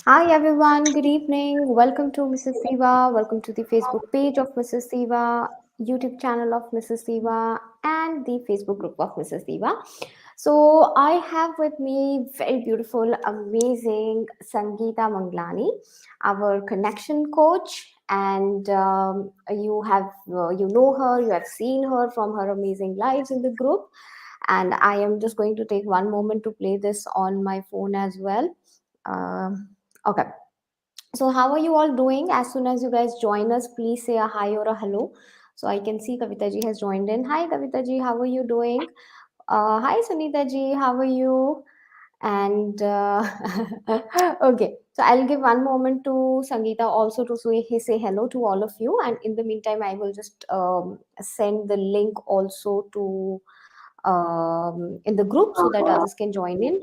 Hi everyone, good evening. Welcome to Mrs. Siva. Welcome to the Facebook page of Mrs. Siva, YouTube channel of Mrs. Siva, and the Facebook group of Mrs. Siva. So I have with me very beautiful, amazing Sangeeta Manglani, our connection coach. And you know her, you have seen her from her amazing lives in the group. And I am just going to take one moment to play this on my phone as well. Okay. So, how are you all doing? As soon as you guys join us, please say a hi or a hello. So I can see Kavita ji has joined in. Hi Kavita ji, how are you doing? Hi Sunita ji, how are you? And okay, so I'll give one moment to Sangeeta also to say hello to all of you. And in the meantime, I will just send the link also to in the group so that others can join in.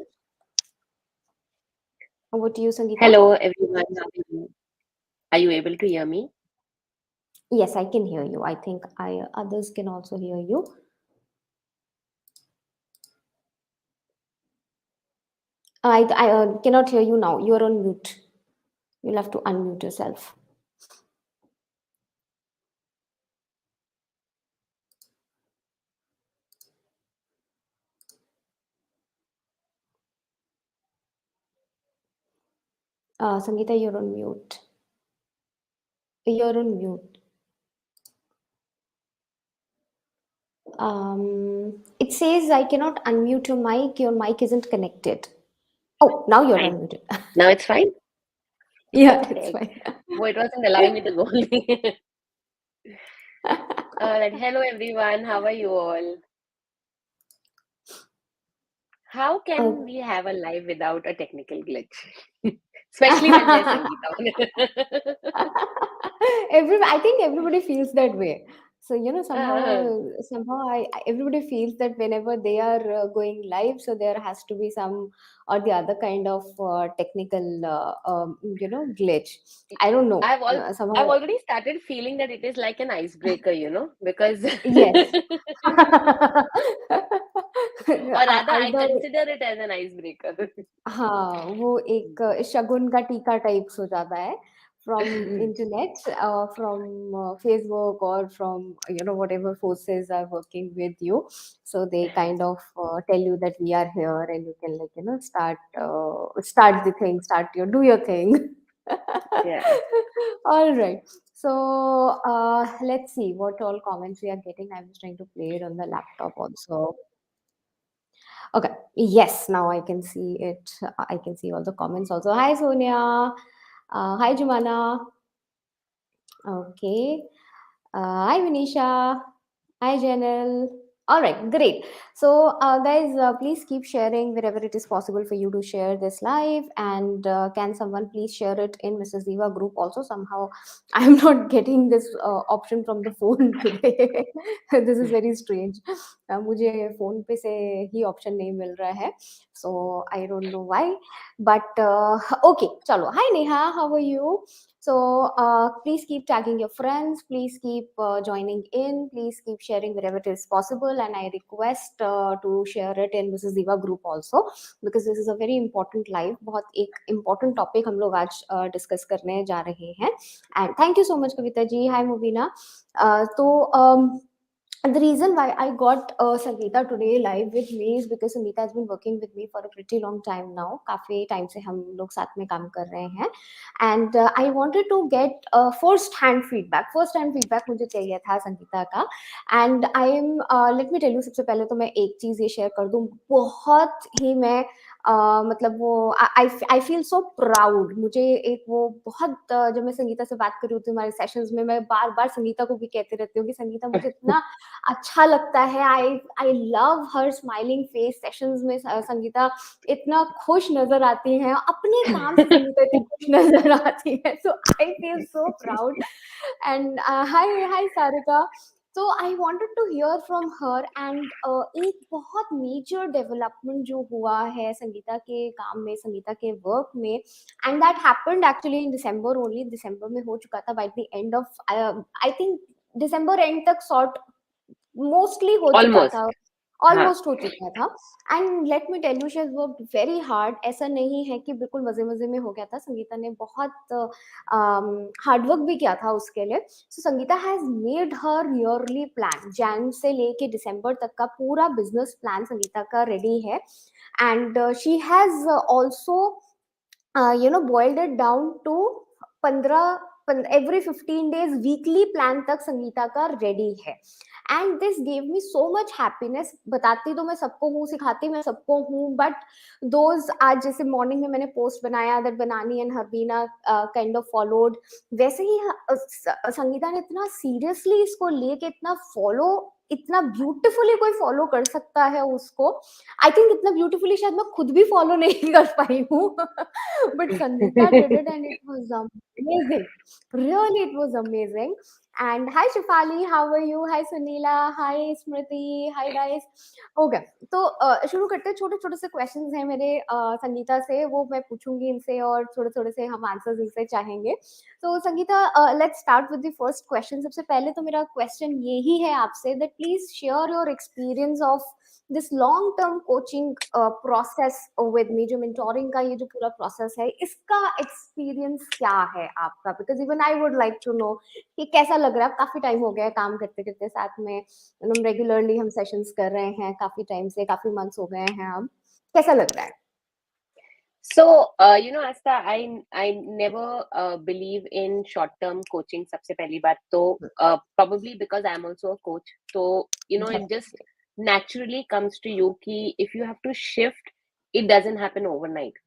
Over to you, Sangeeta. Hello, everyone. How are you? Are you able to hear me? Yes, I can hear you. I think I others can also hear you. I cannot hear you now. You are on mute. You'll have to unmute yourself. Sangeeta, you're on mute. You're on mute. It says I cannot unmute your mic. Your mic isn't connected. Oh, now you're Fine. unmuted. Now it's fine? Yeah, it's Perfect. fine. Oh, it wasn't allowing me to go. All right. Hello, everyone. How are you all? How can Oh. we have a life without a technical glitch? Especially when there's Sangeeta on it. I think everybody feels that way. So Uh, somehow everybody feels that whenever they are going live, so there has to be some or the other kind of technical glitch. I don't know. I've al I've Somehow, already started feeling that it is like an icebreaker, because yes. or rather I Either consider it as an icebreaker. हाँ, वो एक शगुन का टीका types हो जाता है from internet, from Facebook or from whatever forces are working with you. So they kind of tell you that we are here and you can start the thing, do your thing. Yeah. All right. So let's see what all comments we are getting. I'm just trying to play it on the laptop also. Okay. Yes, now I can see it. I can see all the comments also. Hi, Sonia. Hi, Jumana. Okay. Hi, Vinisha. Hi, Janelle. All right, great. So, guys, please keep sharing wherever it is possible for you to share this live. And can someone please share it in Mrs. Diva group also? Somehow, I'm not getting this option from the phone today. This is very strange. मुझे phone पे से ही option नहीं मिल रहा है. So I don't know why. But okay, चलो. Hi, Neha. How are you? So please keep tagging your friends. Please keep joining in. Please keep sharing wherever it is possible. And I request to share it in Mrs. Diva group also because this is a very important live. बहुत एक important topic हम लोग आज discuss करने जा रहे हैं. And thank you so much Kavita ji. Hi Mubina. तो the reason why I got Sangeeta today live with me is because Sangeeta has been working with me for a pretty long time now. काफी time से हम लोग साथ में काम कर रहे हैं. And I wanted to get first hand feedback. First hand feedback मुझे चाहिए था संगीता का. And I am let me tell you सबसे पहले तो मैं एक चीज ये शेयर कर दूं. बहुत ही मैं मतलब वो आई फील सो प्राउड. मुझे एक वो बहुत जब मैं संगीता से बात कर रही होती हूँ हमारे सेशंस में, मैं बार बार संगीता को भी कहती रहती हूँ कि संगीता मुझे इतना अच्छा लगता है. I I love her smiling face. Sessions में संगीता इतना खुश नजर आती हैं. अपने काम से संगीता इतनी खुश नजर आती है. So I feel so proud. And hi hi Sarika. तो I wanted to hear from her. And एक बहुत मेजर डेवलपमेंट जो हुआ है संगीता के काम में, संगीता के वर्क में, and that happened actually in December only. दिसंबर में हो चुका था. By the end of I think December end तक सॉर्ट मोस्टली हो चुका Almost. था. हाँ. ऑलमोस्ट हो चुका था. And let me tell you, she has worked very hard. ऐसा नहीं है कि बिल्कुल मजे मजे में हो गया था. संगीता ने बहुत हार्ड वर्क भी किया था उसके लिए. So Sangeeta has made her yearly plan. जैन से लेके दिसंबर तक का पूरा बिजनेस प्लान संगीता का रेडी है. And she has also boiled it down to 15 every 15 days weekly plan तक संगीता का रेडी है. And this gave me so much happiness. बताती तो मैं सबको हूँ, सिखाती मैं सबको हूँ, बट दोज आज जैसे मॉर्निंग में मैंने पोस्ट बनाया दैट बनानी एंड हरबीना काइंड ऑफ फॉलोड, वैसे ही संगीता ने इतना सीरियसली इसको लेके इतना फॉलो, इतना ब्यूटिफुली कोई फॉलो कर सकता है उसको. आई थिंक इतना ब्यूटीफुली शायद मैं खुद भी फॉलो नहीं कर पाई हूँ. But Sangeeta did it and it was amazing. Really, it was amazing. And hi Shifali, how are you? Hi Sunila, hi Smriti, hi guys. Okay, तो शुरू करते हैं. छोटे छोटे से क्वेश्चंस हैं मेरे संगीता से, वो मैं पूछूंगी इनसे और थोड़े थोड़े से हम आंसर्स इनसे चाहेंगे. तो Sangeeta, let's start with the first question. सबसे पहले तो मेरा क्वेश्चन यही है आपसे that please share your experience of this long term coaching process with me. जो मेंटोरिंग का ये जो पूरा प्रोसेस है, इसका एक्सपीरियंस क्या है आपका? Because even I would like to know कि कैसा लग रहा है. काफी टाइम हो गया है काम करते करते साथ में, रेगुलरली हम सेशंस कर रहे हैं काफी टाइम से, काफी मंथ्स हो गए हैं. अब कैसा लग रहा है? So, Asta, I never believe in short-term coaching. सबसे पहली बात तो probably because I'm also a coach. So, it just naturally comes to you कि if you have to shift, it doesn't happen overnight.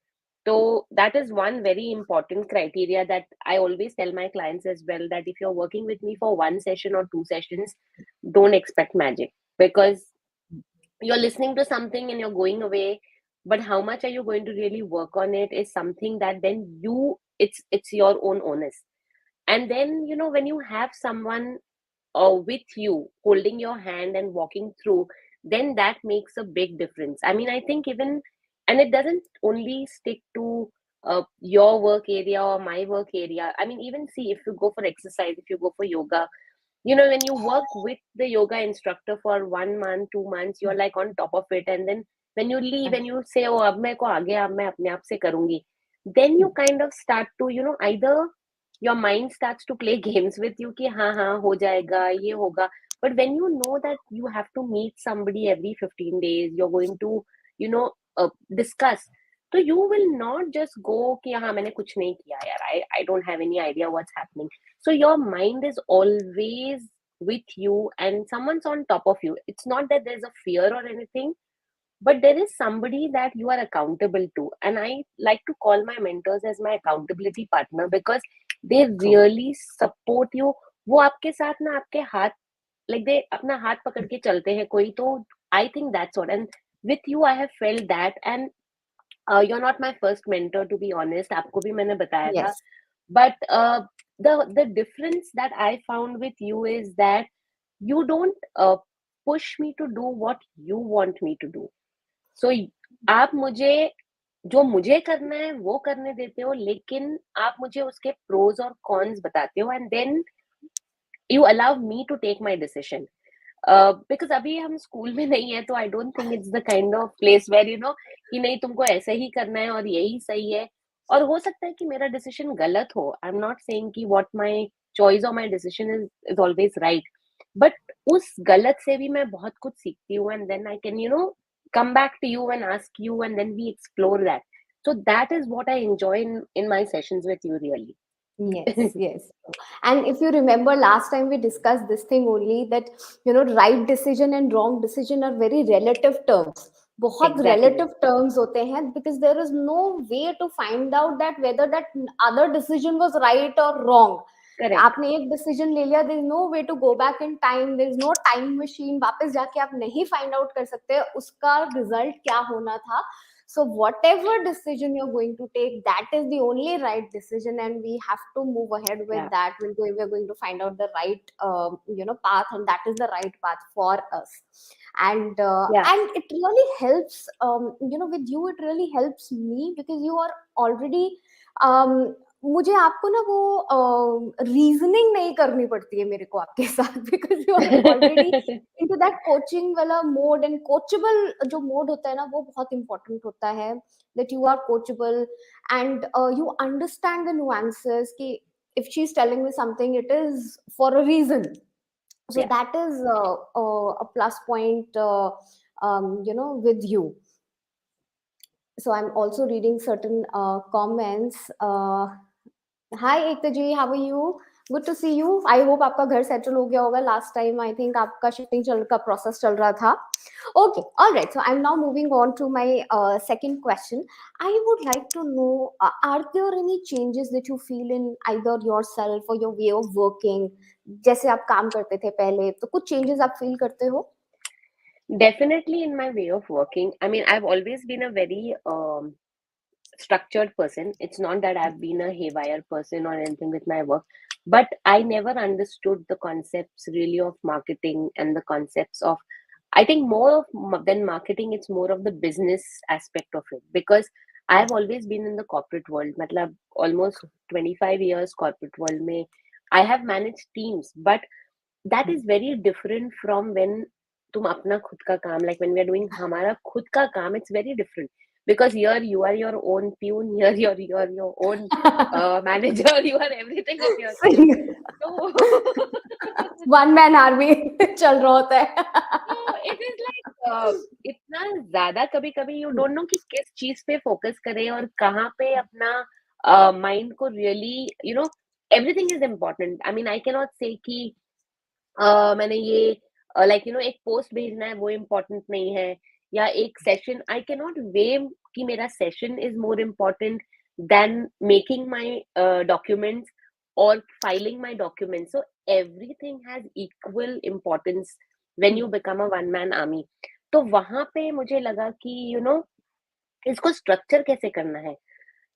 So that is one very important criteria that I always tell my clients as well, that if you're working with me for one session or two sessions, don't expect magic, because you're listening to something and you're going away, but how much are you going to really work on it is something that then it's your own onus. And then when you have someone with you holding your hand and walking through, then that makes a big difference. I mean, I think even, and it doesn't only stick to your work area or my work area. I mean, even see, if you go for exercise, if you go for yoga, when you work with the yoga instructor for 1 month, 2 months, you're like on top of it. And then when you leave and you say, oh, ab meko aa gaya, ab main apne aap se karungi, then you kind of start to, either your mind starts to play games with you ki ha ha ho jayega, ye hoga. But when you know that you have to meet somebody every 15 days, you're going to, discuss. So you will not just go ki ha maine kuch nahi kiya yaar, I don't have any idea what's happening. So your mind is always with you and someone's on top of you. It's not that there's a fear or anything, but there is somebody that you are accountable to. And I like to call my mentors as my accountability partner, because they really support you. वो आपके साथ ना आपके हाथ, like they अपना हाथ पकड़ के चलते हैं कोई तो. I think that's what, and with you I have felt that. And you're not my first mentor, to be honest. आपको भी मैंने बताया था. Yes. But the difference that I found with you is that you don't push me to do what you want me to do. So आप मुझे जो मुझे करना है वो करने देते हो, लेकिन आप मुझे उसके प्रोज और कॉन्स बताते हो, and then you allow me to take my decision. Because अभी हम स्कूल में नहीं है, तो I don't think it's the kind of place where कि नहीं तुमको ऐसे ही करना है और यही सही है. और हो सकता है कि मेरा डिसीजन गलत हो. आई एम नॉट सेइंग कि व्हाट माय चॉइस और my decision is always right, but उस गलत से भी मैं बहुत कुछ सीखती हूँ, and then I can come back to you and ask you, and then we explore that. So that is what I enjoy in my sessions with you, really. Yes, yes. And if you remember last time we discussed this thing only, that right decision and wrong decision are very relative terms. बहुत Exactly. relative terms होते हैं, because there is no way to find out that whether that other decision was right or wrong. Correct. आपने एक decision ले लिया, there is no way to go back in time, there is no time machine. वापस जाके आप नहीं find out कर सकते उसका result क्या होना था. So whatever decision you're going to take, that is the only right decision, and we have to move ahead with Yeah. that. We're going to find out the right path, and that is the right path for us. And Yeah. and it really helps, with you it really helps me, because you are already मुझे आपको ना वो reasoning नहीं करनी पड़ती है मेरे को आपके साथ, because you are already into that coaching वाला मोड, एंड कोचेबल जो मोड होता है ना वो बहुत इम्पोर्टेंट होता है, that you are coachable and you understand the nuances कि if she is telling me something it is for a reason. So Yeah. that is a plus point, with you. So I'm also reading certain comments. Hi Ekta ji, how are you? Good to see you. I hope आपका घर settle हो गया होगा. Last time I think आपका shifting का process चल रहा था. Okay, all right. So I'm now moving on to my second question. I would like to know, are there any changes that you feel in either yourself or your way of working? जैसे आप काम करते थे पहले, तो कुछ changes आप feel करते हो? Definitely in my way of working. I mean, I've always been a very structured person. It's not that I've been a haywire person or anything with my work, but I never understood the concepts really of marketing and the concepts of, I think more of than marketing, it's more of the business aspect of it because I've always been in the corporate world. Matlab, almost 25 years corporate world mein, I have managed teams, but that is very different from when तुम अपना खुद का काम, like when we are doing हमारा खुद का काम, it's very different because here you are your own peon, here you're your own manager, you are everything of yourself. So one man army चल रहा होता है. so it is like इतना ज्यादा कभी कभी you don't know कि किस चीज पे फोकस करें और कहाँ पे अपना माइंड को really, you know, everything is important. I mean, I cannot say कि मैंने ये लाइक यू नो एक पोस्ट भेजना है वो इम्पोर्टेंट नहीं है या एक session I can not weigh कि मेरा session is more important than making my documents और filing my documents so everything has equal importance when you become a one man army तो वहां पे मुझे लगा कि यू नो इसको स्ट्रक्चर कैसे करना है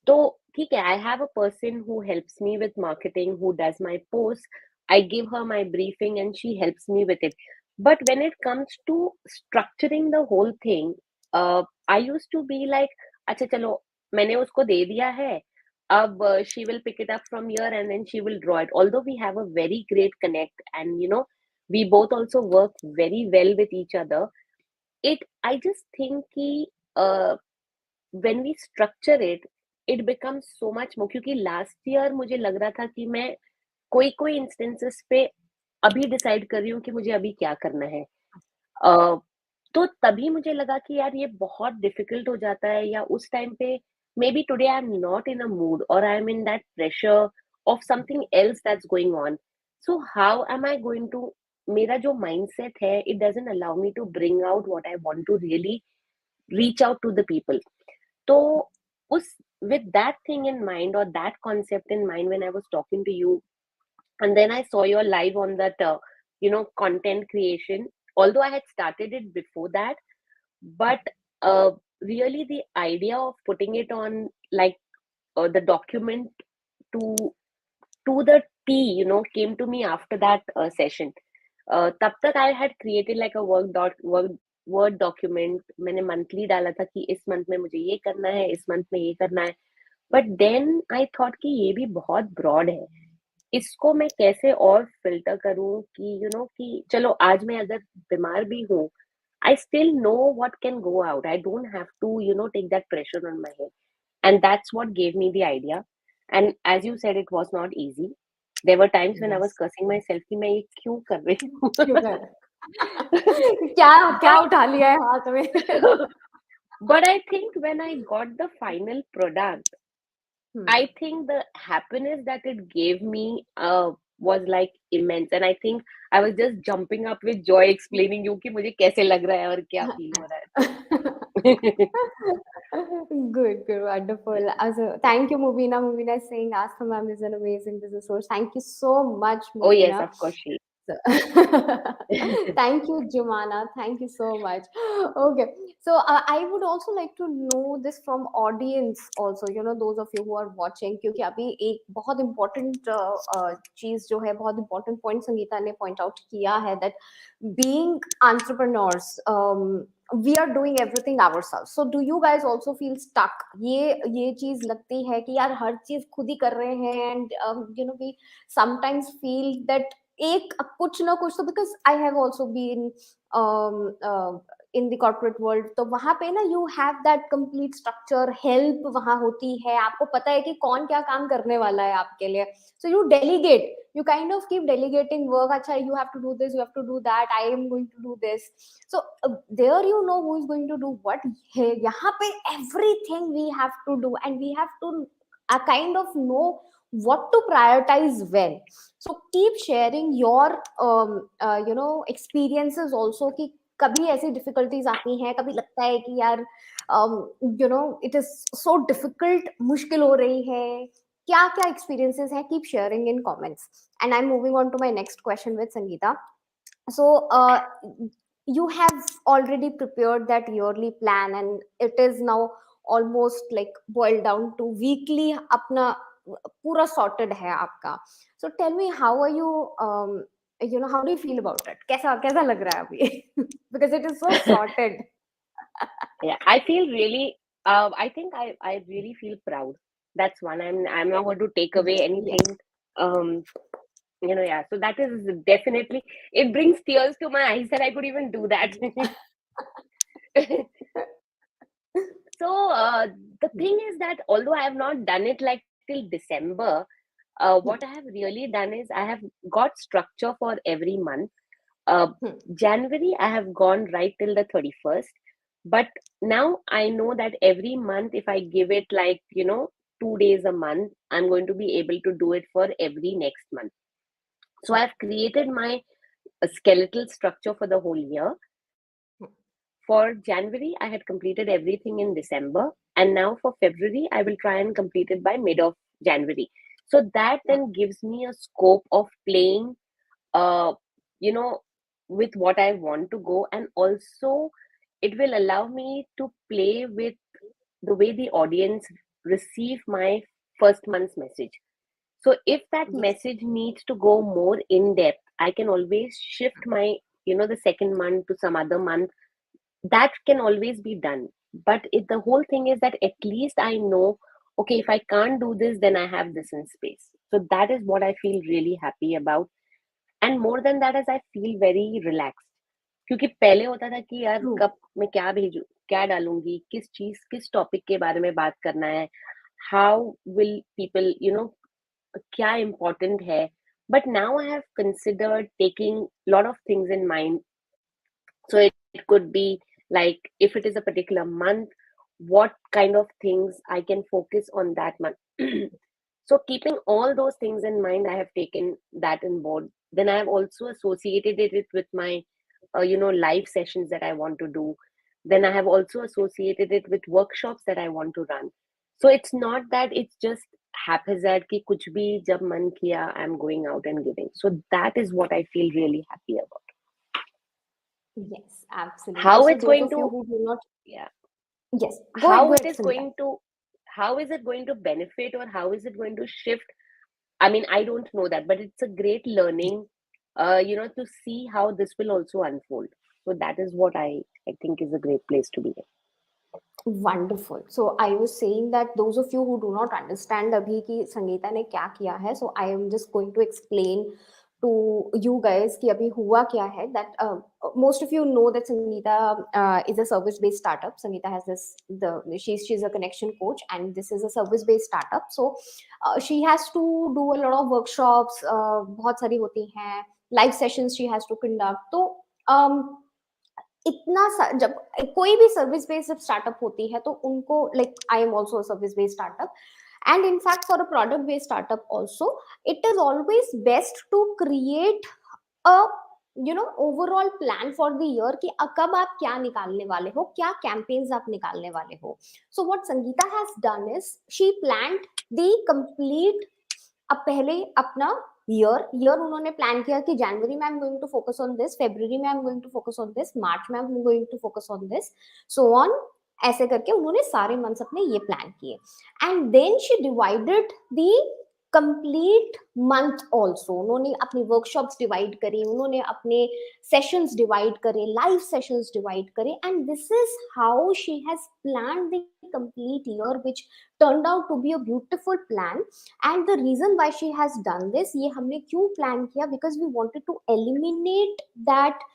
तो ठीक है, I have a person who helps me with marketing, who does my posts. I give her my briefing and she helps me with it. But when it comes to structuring the whole thing, I used to be like, अच्छा चलो मैंने उसको दे दिया है अब she will pick it up from here and then she will draw it. Although we have a very great connect and you know we both also work very well with each other. It I just think कि uh, when we structure it it becomes so much more क्योंकि last year मुझे लग रहा था कि मैं कोई कोई इंस्टेंसेस पे अभी डिसाइड कर रही हूँ कि मुझे अभी क्या करना है अ, तो तभी मुझे लगा कि यार ये बहुत डिफिकल्ट हो जाता है या उस टाइम पे maybe today I am not in a mood और I am in that pressure of something else that's going on so how am I going to मेरा जो माइंडसेट है it doesn't allow me to bring out what I want to really reach out to the people तो उस with that thing in mind or that concept in mind when I was talking to you and then I saw your live on that you know content creation although I had started it before that but really the idea of putting it on like the document to the T you know came to me after that session तब तक I had created like a word document मैंने monthly डाला था कि इस month में मुझे ये करना है इस मंथ में ये करना है बट देन आई थॉट कि ये भी बहुत ब्रॉड है इसको मैं कैसे और फिल्टर करूं कि यू नो कि चलो आज मैं अगर बीमार भी हूँ I still know what can go out I don't have to you know take that pressure on my head and that's what gave me the idea and as you said it was not easy there were times when I was Yes. Cursing myself कि मैं ये क्यों कर रही क्यों हूँ कर क्या क्या but उठा लिया है हाथ में. but I think when I got the final product Hmm. I think the happiness that it gave me was like immense, and I think I was just jumping up with joy explaining you कि मुझे कैसे लग रहा है और क्या feel हो रहा है तो Good, good, wonderful. Also, thank you, Mubina. Mubina is saying Astha ma'am is an amazing business source. Thank you so much, oh yes, Mubina. of course she. So, thank you, Jumana. Thank you so much. Okay, so I would also like to know this from audience also. You know, those of you who are watching, क्योंकि अभी एक बहुत important चीज जो है, बहुत important point Sangeeta ने point out किया है that being entrepreneurs, we are doing everything ourselves. So do you guys also feel stuck? ये चीज लगती है कि यार हर चीज खुद ही कर रहे हैं, and you know we sometimes feel that एक कुछ ना कुछ तो, because I have also been in the corporate world, तो वहां पे ना you have that complete structure, help वहां होती है, आपको पता है कि कौन क्या काम करने वाला है आपके लिए, so you delegate, you kind of keep delegating work. Acha, you have to do this, you have to do that, I am going to do this. So there you know who is going to do what. Hey, yahan pe everything we have to do, and we have to kind of know what to prioritize when. So keep sharing your you know experiences also, कि कभी ऐसी difficulties आती हैं, कभी लगता है कि यार you know it is so difficult, मुश्किल हो रही है, क्या क्या एक्सपीरियंसेस हैं, keep sharing in comments. And I am moving on to my next question with Sangeeta. So you have already prepared that yearly plan, and it is now almost like boiled down to weekly, अपना पूरा sorted है आपका. So tell me, how are you, you know, how do you feel about it? कैसा कैसा लग रहा है अभी? Because it is so sorted. Yeah, I feel really. I think I really feel proud. That's one. I'm not going to take away Yes. anything. Um, yeah. So that is definitely. It brings tears to my eyes that I could even do that. So the thing is that although I have not done it like till December, what I have really done is I have got structure for every month. Uh, Hmm. January, I have gone right till the 31st. But now I know that every month, if I give it like, 2 days a month, I'm going to be able to do it for every next month. So I've created my skeletal structure for the whole year. For January, I had completed everything in December. And now for February, I will try and complete it by mid of January. So that then gives me a scope of playing uh, you know, with what I want to go. And also, it will allow me to play with the way the audience receive my first month's message. So if that Yes. message needs to go more in depth, I can always shift my, the second month to some other month. That can always be done. But the whole thing is that at least I know, okay, if I can't do this, then I have this in space. So that is what I feel really happy about. And more than that is I feel very relaxed. क्योंकि पहले होता था कि यार True. कब मैं क्या भेजू, क्या डालूंगी, किस चीज किस टॉपिक के बारे में बात करना है, हाउ विल पीपल क्या इम्पोर्टेंट है. But now I have considered taking lot of things in mind. So it could be like if it is a particular month, what kind of things I can focus on that month. So keeping all those things in mind, I have taken that in board. Then I have also associated it with my, live sessions that I want to do. Then I have also associated it with workshops that I want to run. So it's not that it's just haphazard ki kuch bhi jab man kiya, I'm going out and giving. So that is what I feel really happy about. Yes, absolutely. How So it's those going of you to, who do not, yeah, yes, go how it ahead, is Sangeeta. going to, how is it going to benefit or how is it going to shift? I mean, I don't know that, but it's a great learning, to see how this will also unfold. So that is what I think is a great place to be in. Wonderful. So I was saying that those of you who do not understand अभी कि संगीता ने क्या किया है, so I am just going to explain to you guys कि अभी हुआ क्या है. That most of you know that Sangeeta is a service based startup. Sangeeta has she's a connection coach, and this is a service based startup. So she has to do a lot of workshops, बहुत सारी होती हैं, live sessions she has to conduct. तो जब कोई भी service based startup होती है, तो उनको like I am also service based startup, and in fact for a product based startup also, it is always best to create a overall plan for the year कि कब आप क्या निकालने वाले हो, क्या कैंपेन्स आप निकालने वाले हो. So what Sangeeta has done is she planned the complete, अब पहले अपना ईयर उन्होंने प्लान किया कि जनवरी में I am going to focus on this, February में I am going to focus on this, March में I am going to focus on this, so on, ऐसे करके उन्होंने सारे मंथ्स अपने ये प्लान किए। And then she divided the complete month also, उन्होंने अपनी वर्कशॉप्स डिवाइड करी, उन्होंने अपने सेशंस डिवाइड करे, लाइव सेशंस डिवाइड करे, and this is how she has plan the complete year, which turned out to be a beautiful plan. And the reason why she has done this, ये हमने क्यों plan किया, because we wanted to eliminate that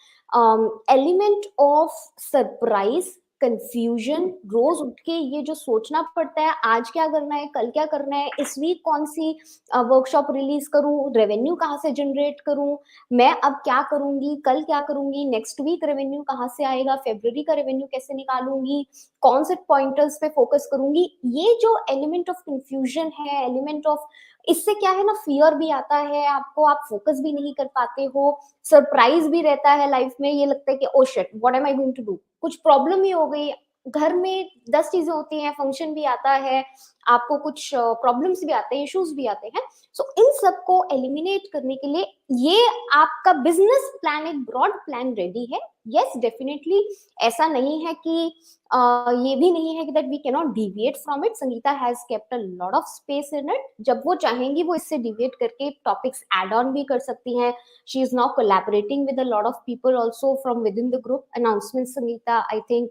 element of surprise, confusion, रोज उठ के ये जो सोचना पड़ता है आज क्या करना है, कल क्या करना है, इस वीक कौन सी वर्कशॉप रिलीज करूं, रेवेन्यू कहाँ से जनरेट करूं, मैं अब क्या करूंगी, कल क्या करूंगी, नेक्स्ट वीक रेवेन्यू कहाँ से आएगा, फेब्रुवरी का रेवेन्यू कैसे निकालूंगी, कौन से पॉइंटर्स पे फोकस करूंगी, ये जो एलिमेंट ऑफ कंफ्यूजन है, एलिमेंट ऑफ, इससे क्या है ना, फियर भी आता है आपको, आप फोकस भी नहीं कर पाते हो, सरप्राइज भी रहता है लाइफ में, ये लगता है कि oh shit what am I going to do, कुछ प्रॉब्लम ही हो गई, घर में 10 चीजें होती हैं, फंक्शन भी आता है, आपको कुछ प्रॉब्लम्स भी आते हैं, इश्यूज भी आते हैं। सो इन सबको एलिमिनेट करने के लिए ये आपका बिजनेस प्लान, एक ब्रॉड प्लान रेडी है। यस डेफिनेटली, ऐसा नहीं है कि ये भी नहीं है कि that we can not deviate from it, Sangeeta has kept a lot of space in it, जब वो चाहेंगी वो इससे डिविएट करके टॉपिक्स एड ऑन भी कर सकती हैं। She is now collaborating with a lot of people also from within the group. Announcement Sangeeta I think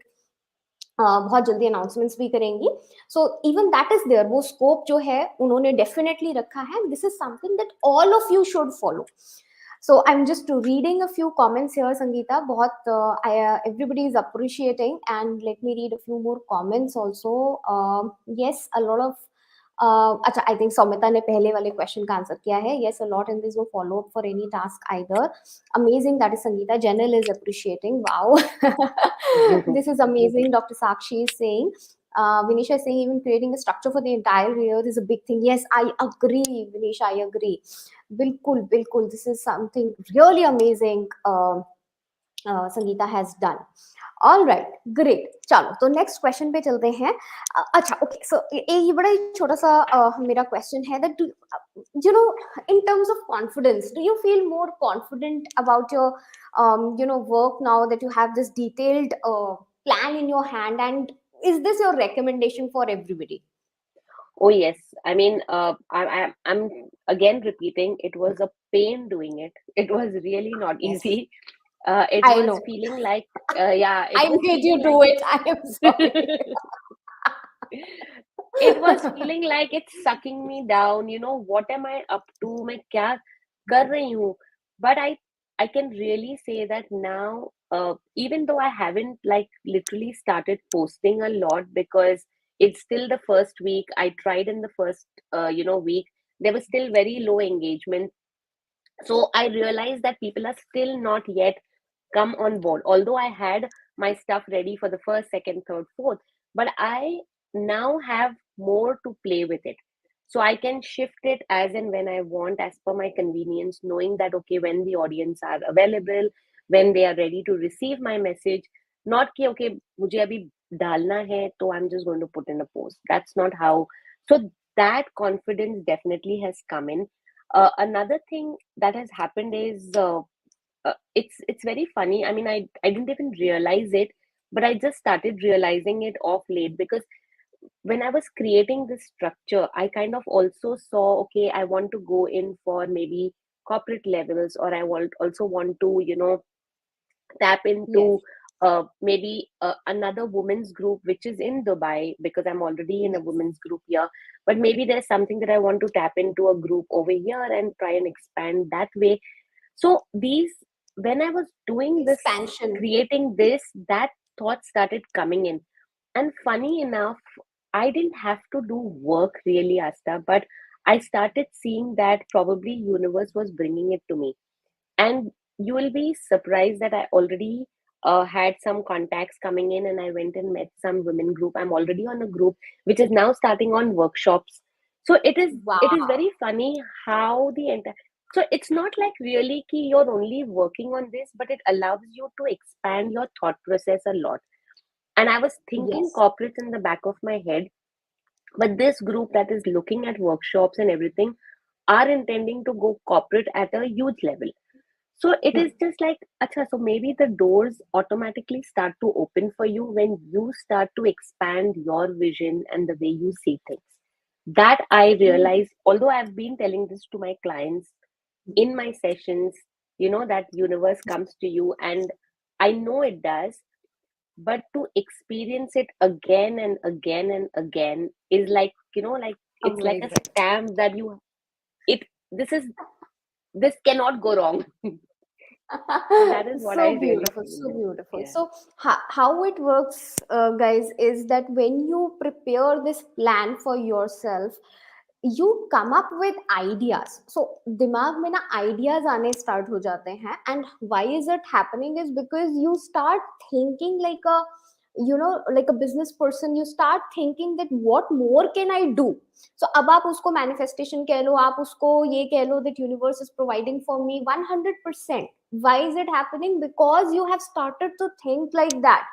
बहुत जल्दी अनाउंसमेंट्स भी करेंगी, so even that is there, वो स्कोप जो है उन्होंने डेफिनेटली रखा है, this is something that all of you should follow. So I'm just reading a few comments here, Sangeeta. बहुत everybody is appreciating, and let me read a few more comments also. Yes, a lot of अच्छा, I think Soumita ने पहले वाले question का answer किया है. Yes, a lot in this no follow up for any task either. Amazing, that is Sangeeta. Janelle is appreciating. Wow, this is amazing. Dr. Sakshi is saying. Vinisha is saying even creating a structure for the entire year is a big thing. Yes, I agree, Vinisha. I agree. बिल्कुल बिल्कुल, this is something really amazing Sangeeta has done. All right, great, चलो तो next question पे चलते हैं। अच्छा okay, सो ये बड़ा ही छोटा सा मेरा क्वेश्चन है that you know, in terms of confidence, do you feel more confident about your you know work now that you have this detailed plan in your hand, and is this your recommendation for everybody? Oh yes, I mean, I'm again repeating. It was a pain doing it. It was really not Yes, easy. It I was know. feeling like, yeah, I it was made you feeling do like it. I am sorry. it was feeling like it's sucking me down. You know, what am I up to? मैं क्या कर रही हूँ? But I can really say that now, even though I haven't like literally started posting a lot because it's still the first week. I tried in the first week. There was still very low engagement. So I realized that people are still not yet come on board. Although I had my stuff ready for the first, second, third, fourth, but I now have more to play with it. So I can shift it as and when I want, as per my convenience, knowing that okay, when the audience are available, when they are ready to receive my message, not कि okay, मुझे अभी डालना है, तो I'm just going to put in a post. That's not how. So that confidence definitely has come in. Another thing that has happened is it's very funny. I mean, I didn't even realize it, but I just started realizing it off late because when I was creating this structure, I kind of also saw, okay, I want to go in for maybe corporate levels, or I want also want to, tap Yes, into maybe another women's group which is in Dubai because I'm already in a yes. women's group here. But maybe there's something that I want to tap into a group over here and try and expand that way. So these, when I was doing this, Expansion. creating this, that thought started coming in. And funny enough, I didn't have to do work really, Asta, but I started seeing that probably universe was bringing it to me. And you will be surprised that I already had some contacts coming in, and I went and met some women group. I'm already on a group which is now starting on workshops. So it is Wow. very funny how the entire, so it's not like really ki you're only working on this, but it allows you to expand your thought process a lot. And I was thinking Yes. corporates in the back of my head, but this group that is looking at workshops and everything, are intending to go corporate at a huge level. So it is just like, acha, so maybe the doors automatically start to open for you when you start to expand your vision and the way you see things. That I realize, although I've been telling this to my clients in my sessions, that universe comes to you, and I know it does, but to experience it again and again and again is like, like it's like a Amazing. stamp that it, this cannot go wrong. So that is what I So really beautiful, so feel. beautiful. Yeah. So, how it works, guys, is that when you prepare this plan for yourself, you come up with ideas. So दिमाग में ना ideas आने start हो जाते हैं. And why is it happening is because you start thinking like a, like a business person. You start thinking that what more can I do. So अब आप उसको manifestation कह लो, आप उसको ये कह लो that universe is providing for me 100%. Why is it happening? Because you have started to think like that.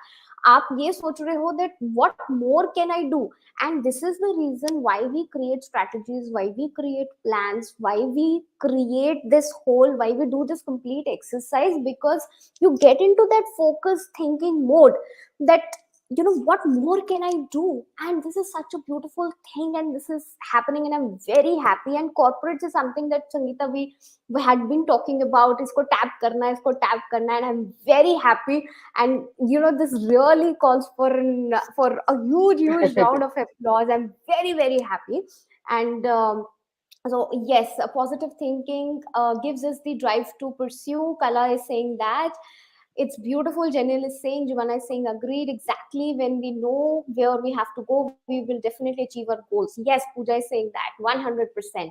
आप ये सोच रहे हो that what more can I do. And this is the reason why we create strategies, why we create plans, why we create this whole, why we do this complete exercise, because you get into that focus thinking mode, that what more can I do. And this is such a beautiful thing, and this is happening, and I'm very happy. And corporates is something that Sangeeta, we had been talking about. Isko tap karna hai, isko tap karna hai, and I'm very happy. And this really calls for for a huge round of applause. I'm very very happy. And so yes, positive thinking gives us the drive to pursue. Kala is saying that it's beautiful. Janil is saying, Jivana is saying, agreed. Exactly. When we know where we have to go, we will definitely achieve our goals. Yes, Pooja is saying that 100%.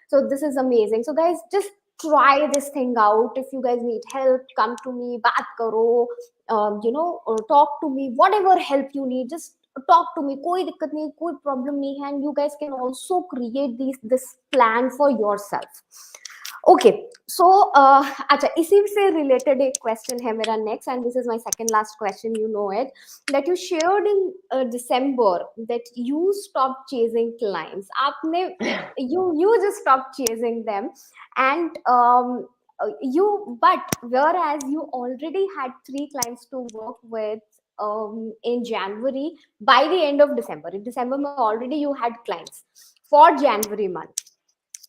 So this is amazing. So guys, just try this thing out. If you guys need help, come to me, baat karo, or talk to me, whatever help you need, just talk to me. कोई दिक्कत नहीं, कोई problem नहीं है. And you guys can also create this plan for yourself. Okay so अच्छा, इसी से related एक क्वेश्चन है मेरा next, and this is my second last question. You know it that you shared in December that you stop chasing clients. आपने you just stopped chasing them. And you but whereas you already had 3 clients to work with in January. By the end of December mein already you had clients for January month.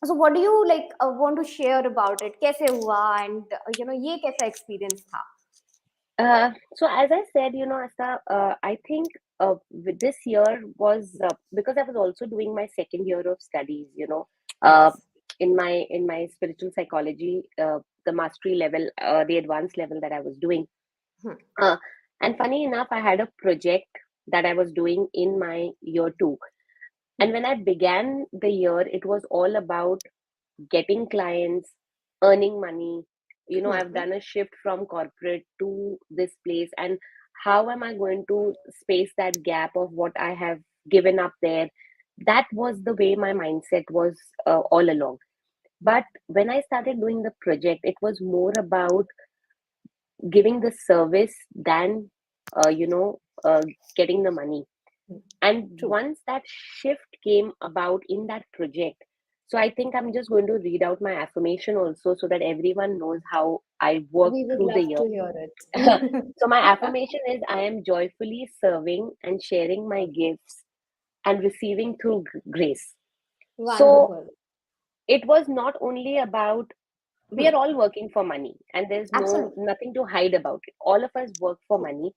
So what do you like want to share about it? कैसे हुआ? And ये कैसा experience था? So as I said, Asta, I think with this year was because I was also doing my second year of studies, uh, Yes. in my spiritual psychology, the mastery level, the advanced level that I was doing. Hmm. Uh, and funny enough, I had a project that I was doing in my year two. And when I began the year, it was all about getting clients, earning money. I've Hmm. done a shift from corporate to this place, and how am I going to space that gap of what I have given up there? That was the way my mindset was all along. But when I started doing the project, it was more about giving the service than, uh, you know, uh, getting the money. Hmm. And True. once that shift came about in that project, so I think I'm just going to read out my affirmation also so that everyone knows how I work We would through the love year. to hear it. So my affirmation is, I am joyfully serving and sharing my gifts and receiving through grace. So Wonderful. it was not only about, we Hmm. are all working for money, and there's Absolutely. nothing to hide about it. All of us work for money,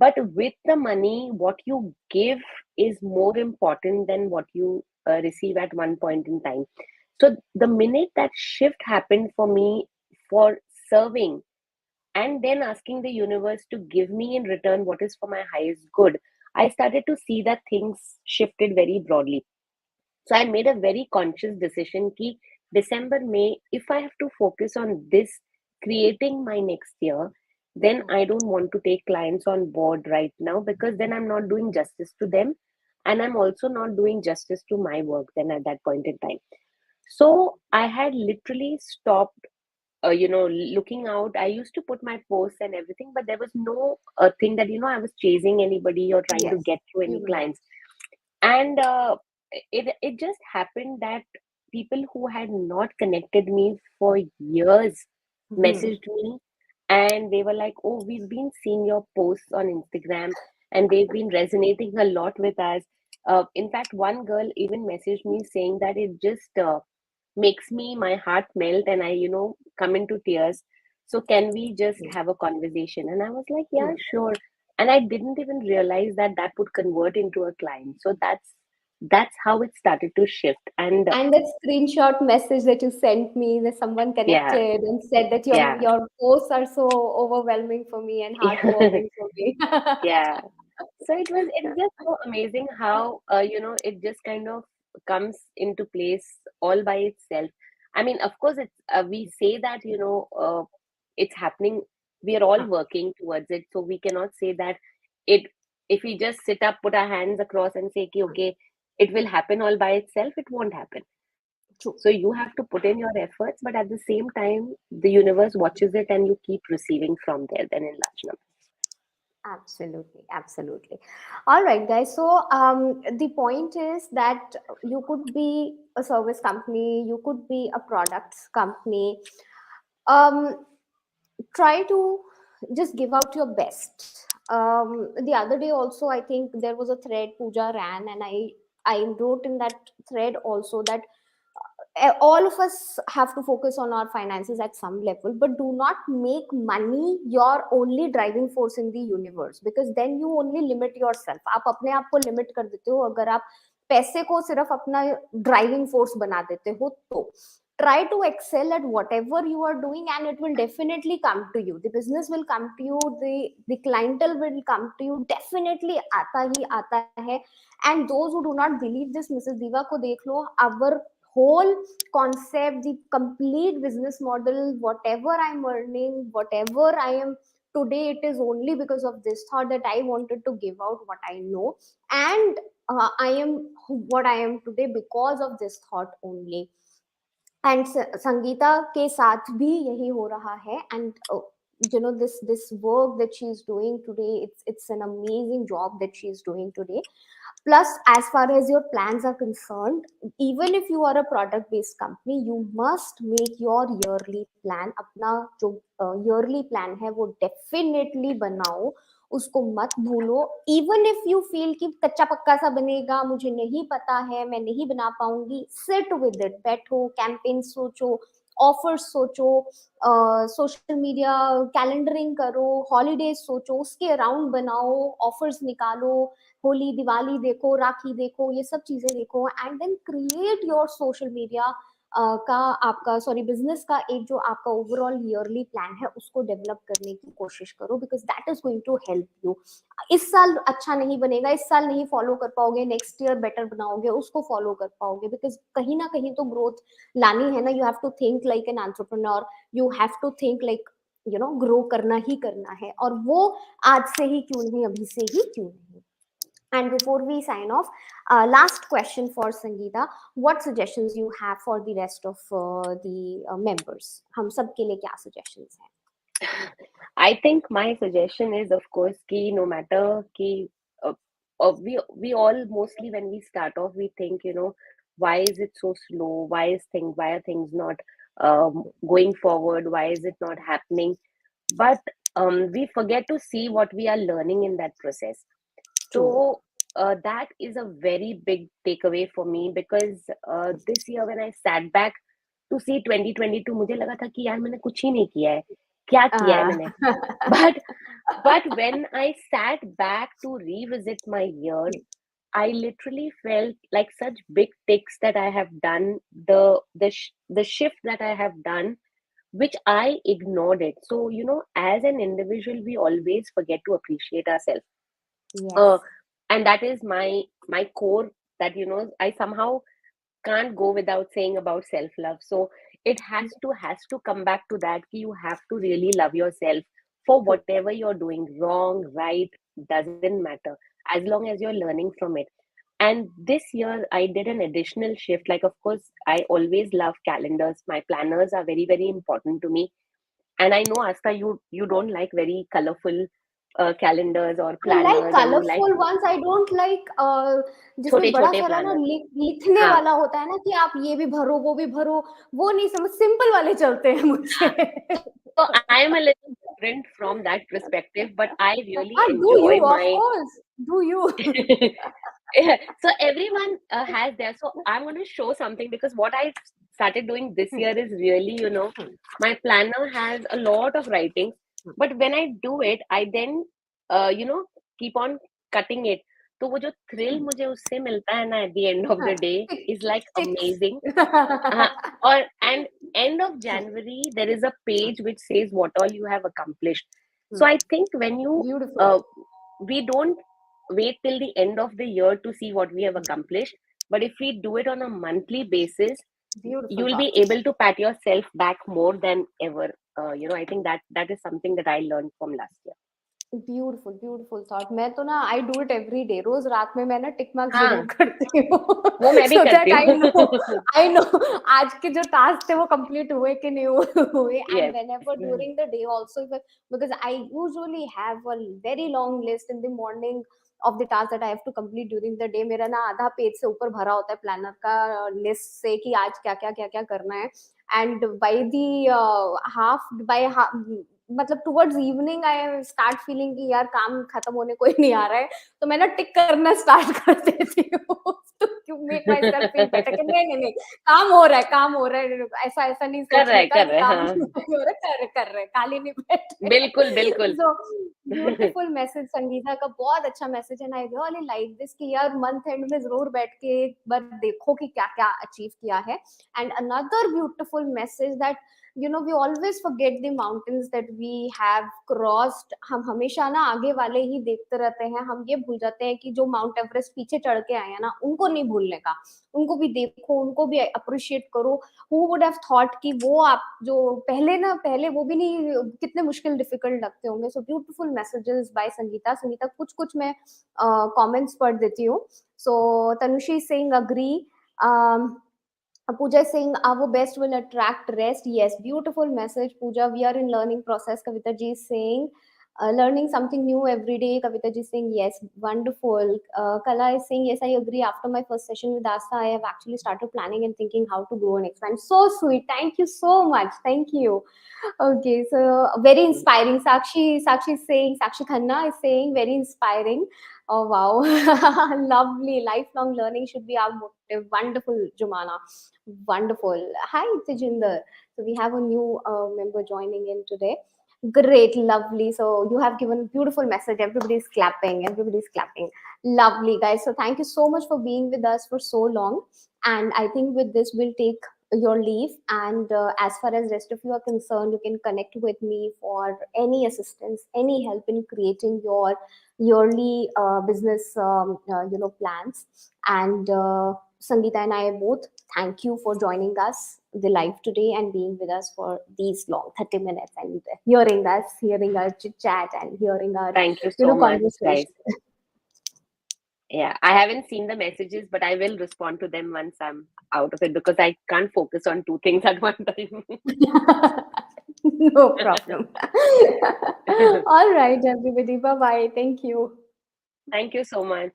but with the money, what you give is more important than what you receive at one point in time. So the minute that shift happened for me, for serving and then asking the universe to give me in return what is for my highest good, I started to see that things shifted very broadly. So I made a very conscious decision ki December, May, if I have to focus on this, creating my next year, then I don't want to take clients on board right now, because then I'm not doing justice to them, and I'm also not doing justice to my work then at that point in time. So I had literally stopped, looking out. I used to put my posts and everything, but there was no thing that, I was chasing anybody or trying to Yes. get to You any were not. clients. And it just happened that people who had not connected me for years Hmm. messaged me, and they were like, "Oh, we've been seeing your posts on Instagram, and they've been resonating a lot with us." In fact, one girl even messaged me saying that it just makes me my heart melt, and I, come into tears. So can we just have a conversation? And I was like, yeah, sure. And I didn't even realize that that would convert into a client. So that's how it started to shift. And And that screenshot message that you sent me, that someone yeah, connected and said that yeah, your posts are so overwhelming for me and yeah, heartwarming for me. yeah. So it's just so amazing how it just kind of comes into place all by itself. I mean, of course, it's we say that it's happening. We are all working towards it, so we cannot say that it. If we just sit up, put our hands across, and say, okay, it will happen all by itself. It won't happen. True. So you have to put in your efforts, but at the same time, the universe watches it, and you keep receiving from there. Then in large numbers. Absolutely, absolutely. All right, guys. So, the point is that you could be a service company, you could be a products company. Um, Try to just give out your best. The other day also, I think there was a thread Pooja ran, and I wrote in that thread also that all of us have to focus on our finances at some level, but do not make money your only driving force in the universe, because then you only limit yourself. आप अपने आप को limit कर देते हो अगर आप पैसे को सिर्फ अपना ड्राइविंग फोर्स बना देते हो तो try to excel at whatever you are doing, and it will definitely come to you. The business will come to you, the clientele will come to you, definitely आता ही आता है. And those who do not believe this, Mrs. Diva को देख लो. Our whole concept, the complete business model, whatever I'm earning, whatever I am today, it is only because of this thought that I wanted to give out what I know. And I am what I am today because of this thought only. And Sangeeta के साथ भी यही हो रहा है. And this work that she is doing today, it's an amazing job that she is doing today. Plus, as far as your plans are concerned, even if you are a product based company, you must make your yearly plan. अपना जो yearly plan है वो definitely बनाओ, उसको मत भूलो. Even if you feel कि कच्चा पक्का सा बनेगा, मुझे नहीं पता है, मैं नहीं बना पाऊंगी, सिट विद इट, बैठो, कैंपेन सोचो, ऑफर्स सोचो, सोशल मीडिया कैलेंडरिंग करो, हॉलीडेज सोचो, उसके अराउंड बनाओ, ऑफर्स निकालो, होली दिवाली देखो, राखी देखो, ये सब चीजें देखो, and then create your social media का, आपका सॉरी बिजनेस का एक जो आपका ओवरऑल ईयरली प्लान है उसको डेवलप करने की कोशिश करो, because that is going to help you. इस साल अच्छा नहीं बनेगा, इस साल नहीं फॉलो कर पाओगे, नेक्स्ट ईयर बेटर बनाओगे, उसको फॉलो कर पाओगे, बिकॉज कहीं ना कहीं तो ग्रोथ लानी है ना. You have to think like an entrepreneur, you have to think like grow करना ही करना है, और वो आज से ही क्यों नहीं, अभी से ही क्यों नहीं. And before we sign off, last question for Sangeeta. What suggestions you have for the rest of the members? हम सब के लिए क्या suggestions हैं? I think my suggestion is, of course, ki no matter ki we all mostly when we start off we think why is it so slow? Why are things not going forward? Why is it not happening? But we forget to see what we are learning in that process. True. So that is a very big takeaway for me because this year when I sat back to see 2022 मुझे लगा था कि यार मैंने कुछ ही नहीं किया है. क्या किया है Uh, मैंने? But when I sat back to revisit my year, I literally felt like such big ticks that I have done, the shift that I have done, which I ignored it. So as an individual, we always forget to appreciate ourselves. Uh, yes. and that is my core. That I somehow can't go without saying about self love. So it has to come back to that. Ki you have to really love yourself for True. whatever you're doing, wrong, right, doesn't matter, as long as you're learning from it. And this year I did an additional shift. Like, of course, I always love calendars. My planners are very, very important to me. And I know, Asta, you don't like very colorful calendars or I like planners, and you like colourful ones I don't like जिसमें छोटे बड़ा छोटे सारा ना planner. लिखने हाँ. वाला होता है ना कि आप ये भी भरो वो भी भरो वो नहीं समझ सिंपल वाले चलते हैं मुझे So I am a little different from that perspective, but I really do you enjoy of my. Course do you Yeah, so everyone has their. So I'm going to show something, because what I started doing this year is really, my planner has a lot of writings, but when I do it, I then, keep on cutting it. तो वो जो thrill मुझे उससे मिलता है ना at the end of the day is like ticks amazing. Or and end of January there is a page which says what all you have accomplished. So I think when you beautiful we don't wait till the end of the year to see what we have accomplished, but if we do it on a monthly basis, you beautiful will be thought able to pat yourself back more than ever. I think that is something that I learned from last year. Beautiful beautiful thought मैं तो ना I do it every day रोज रात में मैं ना tick mark जरूर हाँ, करती हूँ वो मैं भी सो दैट करती हूँ. आई नो आज के जो टास्क थे वो कंप्लीट हुए कि नहीं हुए and Yes. Whenever during the day also because I usually have a very long list in the morning of the task that I have to complete during the day मेरा ना आधा page से ऊपर भरा होता है प्लानर का list से कि आज क्या क्या करना है and by the half by मतलब towards evening I start feeling कि यार काम खत्म होने को ही नहीं आ रहा है तो मैं ना टिक करना स्टार्ट कर देती हूँ to make myself feel better कि नहीं काम हो रहा है ऐसा ऐसा नहीं सोचने का कर कि रहे काम हाँ. नहीं हो रहा कर रहे खाली नहीं बैठे बिल्कुल बिल्कुल. सो ब्यूटीफुल मैसेज संगीता का बहुत अच्छा मैसेज है आई रियली लाइक दिस कि यार मंथ एंड में जरूर बैठ के एक बार देखो कि क्या क्या अचीव किया है and another beautiful message that we always forget the mountains that we have crossed हम हमेशा ना आगे वाले ही देखते रहते हैं हम ये भूल जाते हैं कि जो माउंट एवरेस्ट पीछे चढ़ के आए हैं ना उनको नहीं भूलने का उनको भी देखो उनको भी अप्रिशिएट करो who would have thought कि वो आप जो पहले वो भी नहीं कितने मुश्किल डिफिकल्ट लगते होंगे so beautiful messages by Sangeeta Sangeeta कुछ कुछ मैं कमेंट्स पढ़ देती हूँ so Tanushree Singh agree Pooja is saying our best will attract rest. Yes, beautiful message, Pooja. We are in learning process. Kavita ji is saying learning something new every day. Kavita ji is saying yes, wonderful. Kala is saying yes, I agree. After my first session with Astha, I have actually started planning and thinking how to grow and expand. So sweet. Thank you so much. Thank you. Okay, so very inspiring. Sakshi is saying, Sakshi Khanna is saying very inspiring. Oh wow, lovely. Lifelong learning should be our motive. Wonderful, Jumana. Wonderful. Hi, Tejinder. So we have a new member joining in today. Great, lovely. So you have given beautiful message. Everybody's clapping. Everybody's clapping. Lovely, guys. So thank you so much for being with us for so long. And I think with this, we'll take your leave. And as far as rest of you are concerned, you can connect with me for any assistance, any help in creating your yearly business, plans. And Sangeeta and I both thank you for joining us the live today and being with us for these long 30 minutes and hearing our chit chat and hearing our Thank you so much, conversation. guys. Yeah, I haven't seen the messages, but I will respond to them once I'm out of it, because I can't focus on two things at one time. No problem. All right, everybody. Bye bye. Thank you. Thank you so much.